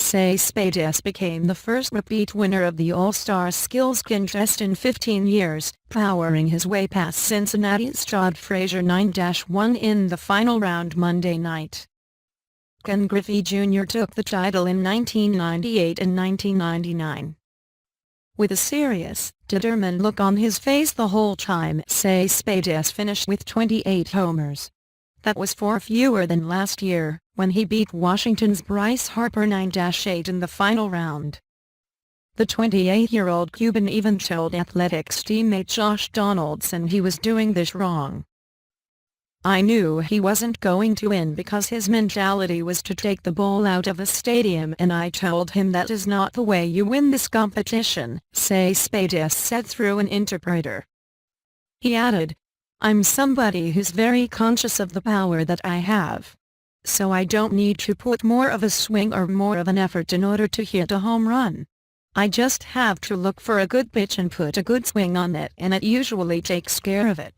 Cespedes became the first repeat winner of the All-Star Skills Contest in 15 years, powering his way past Cincinnati's Todd Frazier 9-1 in the final round Monday night. Griffey Jr. took the title in 1998 and 1999. With a serious, determined look on his face the whole time, Cespedes finished with 28 homers. That was 4 fewer than last year, when he beat Washington's Bryce Harper 9-8 in the final round. The 28-year-old Cuban even told Athletics teammate Josh Donaldson he was doing this wrong. "I knew he wasn't going to win because his mentality was to take the ball out of the stadium, and I told him that is not the way you win this competition," Cespedes said through an interpreter. He added, "I'm somebody who's very conscious of the power that I have. So I don't need to put more of a swing or more of an effort in order to hit a home run. I just have to look for a good pitch and put a good swing on it, and it usually takes care of it."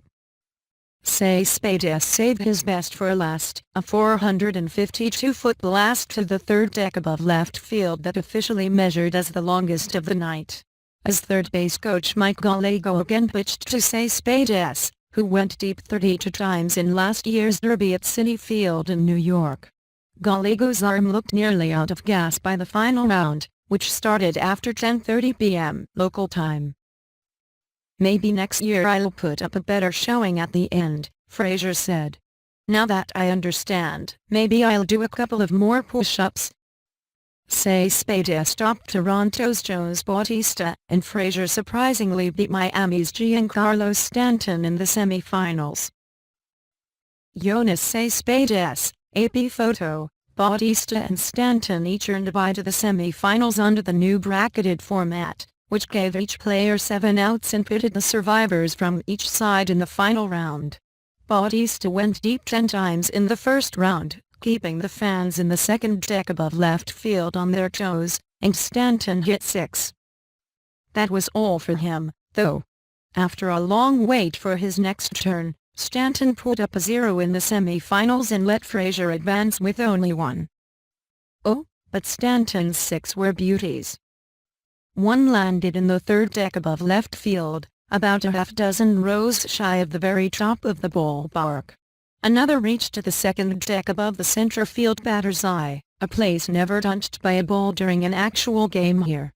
Cespedes saved his best for last, a 452-foot blast to the third deck above left field that officially measured as the longest of the night. As third base coach Mike Gallego again pitched to Cespedes, who went deep 32 times in last year's Derby at Citi Field in New York. Gallego's arm looked nearly out of gas by the final round, which started after 10:30 p.m. local time. "Maybe next year I'll put up a better showing at the end," Frazier said. "Now that I understand, maybe I'll do a couple of more push-ups." Cespedes stopped Toronto's Joe Bautista, and Frazier surprisingly beat Miami's Giancarlo Stanton in the semifinals. Jonas Cespedes, AP photo, Bautista and Stanton each earned a bye to the semifinals under the new bracketed format, which gave each player 7 outs and pitted the survivors from each side in the final round. Bautista went deep 10 times in the first round, keeping the fans in the second deck above left field on their toes, and Stanton hit 6. That was all for him, though. After a long wait for his next turn, Stanton put up a 0 in the semifinals and let Frazier advance with only 1. Oh, but Stanton's 6 were beauties. One landed in the third deck above left field, about a half-dozen rows shy of the very top of the ballpark. Another reached to the second deck above the center field batter's eye, a place never touched by a ball during an actual game here.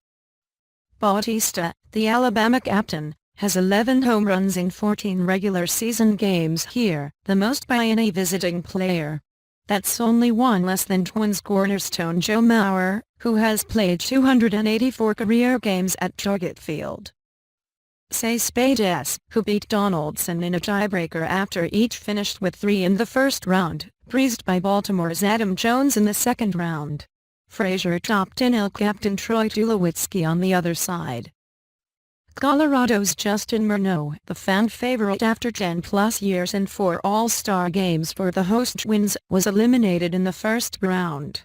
Bautista, the Alabama captain, has 11 home runs in 14 regular season games here, the most by any visiting player. That's only one less than Twins cornerstone Joe Mauer, who has played 284 career games at Target Field. Cespedes, who beat Donaldson in a tiebreaker after each finished with 3 in the first round, breezed by Baltimore's Adam Jones in the second round. Frazier topped NL captain Troy Tulowitzki on the other side. Colorado's Justin Morneau, the fan favorite after 10-plus years and 4 All-Star games for the host Twins, was eliminated in the first round.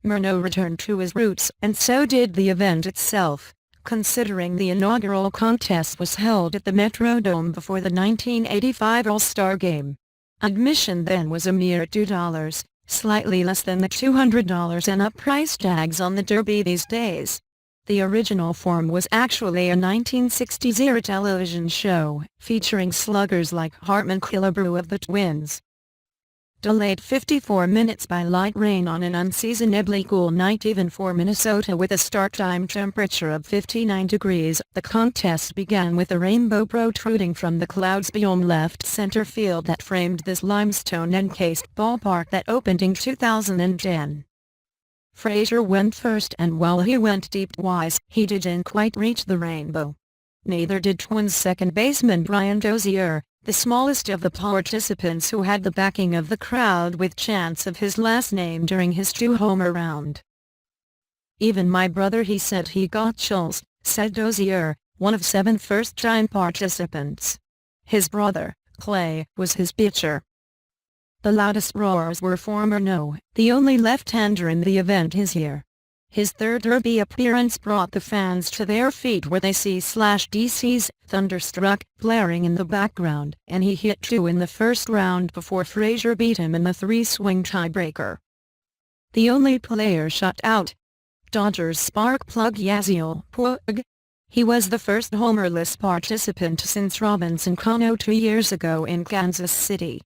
Morneau returned to his roots, and so did the event itself, considering the inaugural contest was held at the Metrodome before the 1985 All-Star Game. Admission then was a mere $2, slightly less than the $200 and up price tags on the Derby these days. The original form was actually a 1960s-era television show, featuring sluggers like Hartman Killebrew of the Twins. Delayed 54 minutes by light rain on an unseasonably cool night even for Minnesota with a start time temperature of 59 degrees, the contest began with a rainbow protruding from the clouds beyond left center field that framed this limestone-encased ballpark that opened in 2010. Frazier went first, and while he went deep twice, he didn't quite reach the rainbow. Neither did Twins second baseman Brian Dozier, the smallest of the participants who had the backing of the crowd with chants of his last name during his 2-homer round. "Even my brother," he said he got chills, said Dozier, one of 7 first-time participants. His brother, Clay, was his pitcher. The loudest roars were for Morneau, the only left-hander in the event this year. His third Derby appearance brought the fans to their feet where they see/DC's Thunderstruck blaring in the background, and he hit 2 in the first round before Frazier beat him in the 3-swing tiebreaker. The only player shut out, Dodgers spark plug Yasiel Puig. He was the first homerless participant since Robinson Cano 2 years ago in Kansas City.